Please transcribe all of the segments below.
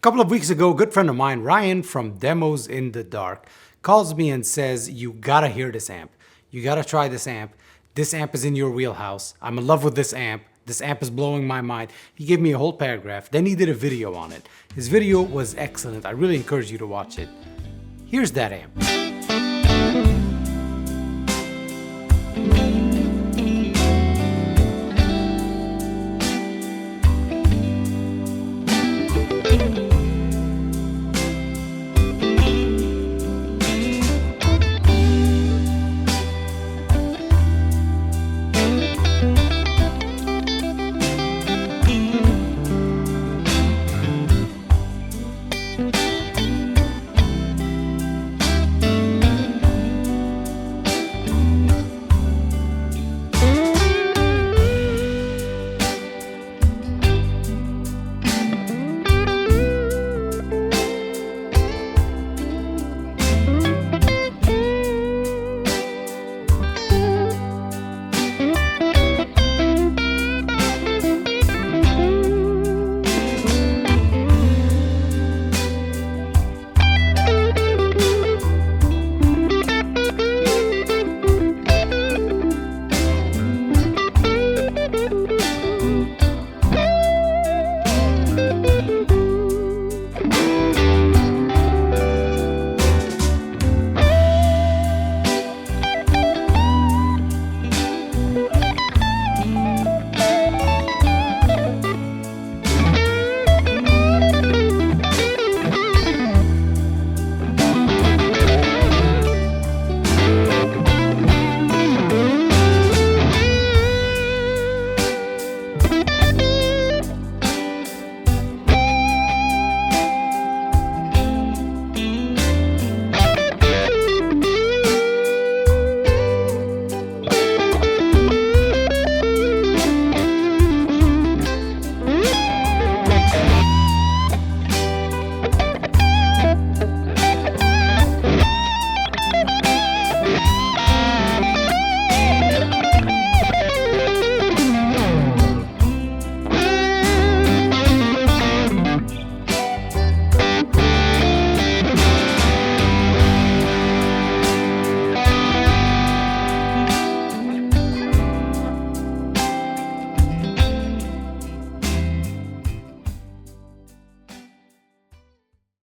couple of weeks ago, a good friend of mine, Ryan from Demos in the Dark, calls me and says, you gotta hear this amp. You gotta try this amp. This amp is in your wheelhouse. I'm in love with this amp. This amp is blowing my mind. He gave me a whole paragraph. Then he did a video on it. His video was excellent. I really encourage you to watch it. Here's that amp.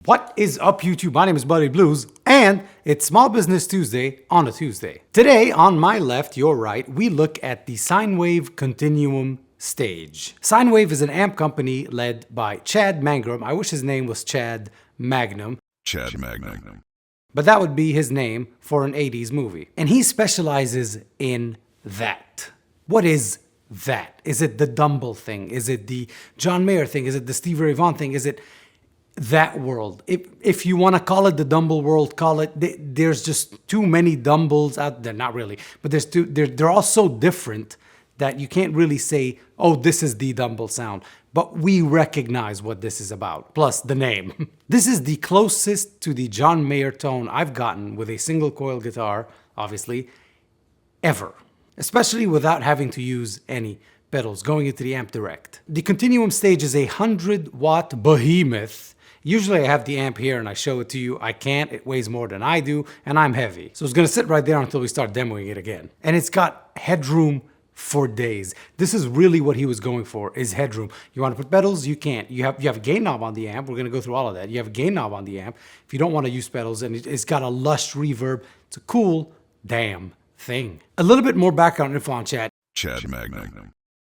What is up, YouTube? My name is Buddy Blues, and it's Small Business Tuesday on a Tuesday. Today, on my left, your right, we look at the SineWave Continuum stage. SineWave is an amp company led by CHAD Magnuum. I wish his name was CHAD MAGNUM. CHAD MAGNUM. But that would be his name for an 80s movie. And he specializes in that. What is that? Is it the Dumble thing? Is it the John Mayer thing? Is it the Stevie Ray Vaughan thing? Is it that world? If you want to call it the Dumble world, call it. There's just too many Dumbles out there. Not really, but they're all so different that you can't really say, oh, this is the Dumble sound. But we recognize what this is about, plus the name. This is the closest to the John Mayer tone I've gotten with a single coil guitar, obviously, ever. Especially without having to use any pedals, going into the amp direct. The Continuum stage is a 100-watt behemoth. Usually I have the amp here and I show it to you. I can't, it weighs more than I do, and I'm heavy. So it's gonna sit right there until we start demoing it again. And it's got headroom for days. This is really what he was going for, is headroom. You want to put pedals? You can't. You have a gain knob on the amp. We're going to go through all of that. You have a gain knob on the amp if you don't want to use pedals, and it's got a lush reverb. It's a cool damn thing. A little bit more background info on CHAD. CHAD MAGNUM.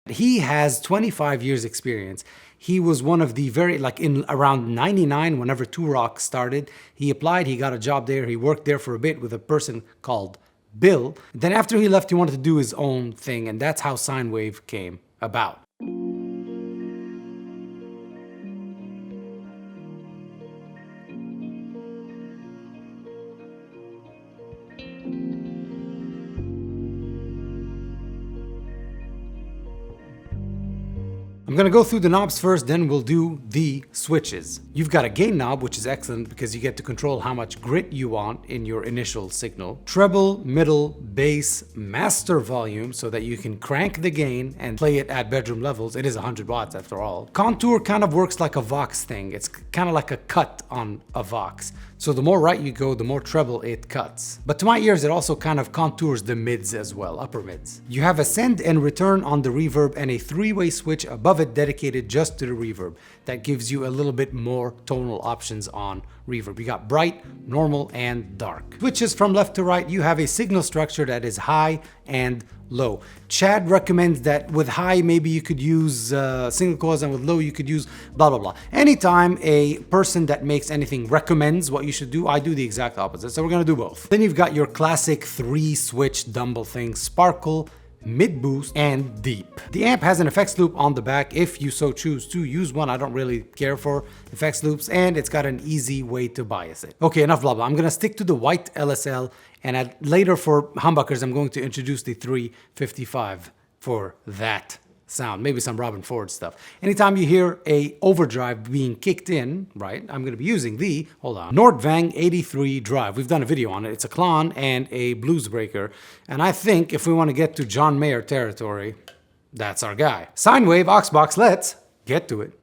He has 25 years experience. He was one of the in around 99, whenever Two Rock started, he applied, he got a job there, he worked there for a bit with a person called Bill. Then after he left, he wanted to do his own thing, and that's how SineWave came about. I'm gonna go through the knobs first, then we'll do the switches. You've got a gain knob, which is excellent because you get to control how much grit you want in your initial signal. Treble, middle, bass, master volume so that you can crank the gain and play it at bedroom levels. It is 100 watts after all. Contour kind of works like a Vox thing. It's kind of like a cut on a Vox. So the more right you go, the more treble it cuts. But to my ears, it also kind of contours the mids as well, upper mids. You have a send and return on the reverb and a three-way switch above it dedicated just to the reverb. That gives you a little bit more tonal options on reverb. You got bright, normal, and dark. Switches from left to right, you have a signal structure that is high and low. CHAD recommends that with high, maybe you could use single coils, and with low, you could use blah, blah, blah. Anytime a person that makes anything recommends what you should do, I do the exact opposite. So we're gonna do both. Then you've got your classic 3-switch Dumble thing, sparkle, mid boost, and deep. The amp has an effects loop on the back if you so choose to use one. I don't really care for effects loops, and it's got an easy way to bias it. Okay, enough blah blah. I'm gonna stick to the white LSL, and later for humbuckers, I'm going to introduce the 355 for that sound, maybe some Robin Ford stuff. Anytime you hear a overdrive being kicked in, right, I'm going to be using the, hold on, Nordvang 83 drive. We've done a video on it. It's a Klon and a blues breaker. And I think if we want to get to John Mayer territory, that's our guy. SineWave Auxbox, let's get to it.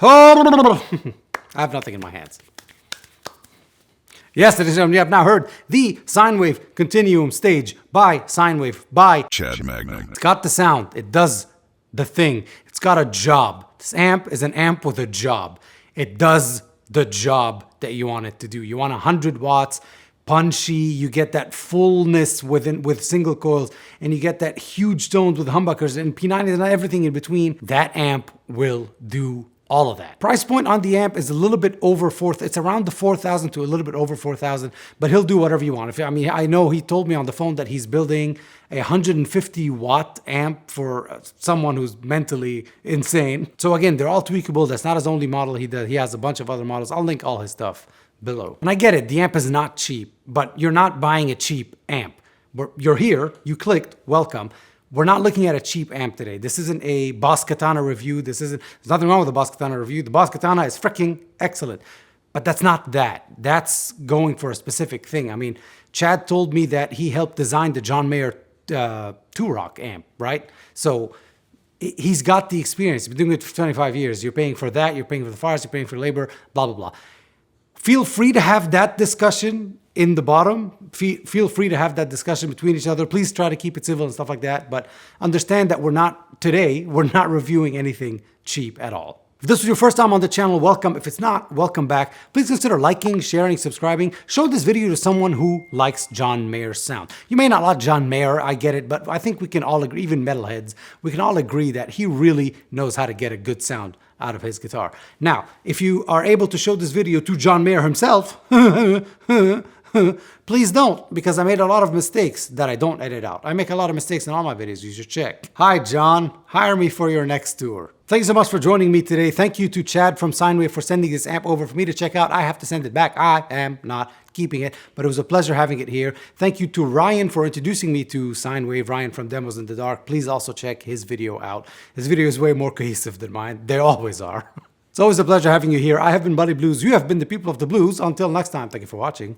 I have nothing in my hands. Yes, ladies and gentlemen, you have now heard the SineWave Continuum stage by SineWave by CHAD MAGNUM. It's got the sound. It does the thing. It's got a job. This amp is an amp with a job. It does the job that you want it to do. You want 100 watts, punchy, you get that fullness with single coils, and you get that huge tones with humbuckers and P90s and everything in between. That amp will do all of that. Price point on the amp is a little bit over it's around the 4,000 to a little bit over 4,000, but he'll do whatever you want. I know he told me on the phone that he's building a 150 watt amp for someone who's mentally insane. So again, they're all tweakable. That's not his only model. He has a bunch of other models. I'll link all his stuff below. And I get it, the amp is not cheap, but you're not buying a cheap amp. You're here, you clicked, welcome. We're not looking at a cheap amp today. This isn't a Boss Katana review. There's nothing wrong with the Boss Katana review. The Boss Katana is freaking excellent. But that's not that. That's going for a specific thing. I mean, Chad told me that he helped design the John Mayer 2-Rock amp, right? So he's got the experience. He's been doing it for 25 years. You're paying for that. You're paying for the parts. You're paying for labor, blah, blah, blah. Feel free to have that discussion in the bottom. Feel free to have that discussion between each other. Please try to keep it civil and stuff like that. But understand that we're not reviewing anything cheap at all. If this was your first time on the channel, welcome. If it's not, welcome back. Please consider liking, sharing, subscribing. Show this video to someone who likes John Mayer's sound. You may not like John Mayer, I get it, but I think we can all agree, even metalheads, we can all agree that he really knows how to get a good sound out of his guitar. Now, if you are able to show this video to John Mayer himself, please don't, because I made a lot of mistakes that I don't edit out. I make a lot of mistakes in all my videos, you should check. Hi John, hire me for your next tour. Thank you so much for joining me today. Thank you to Chad from SineWave for sending this amp over for me to check out. I have to send it back. I am not keeping it, but it was a pleasure having it here. Thank you to Ryan for introducing me to SineWave, Ryan from Demos in the Dark. Please also check his video out. His video is way more cohesive than mine. They always are. It's always a pleasure having you here. I have been Buddy Blues. You have been the people of the blues. Until next time, thank you for watching.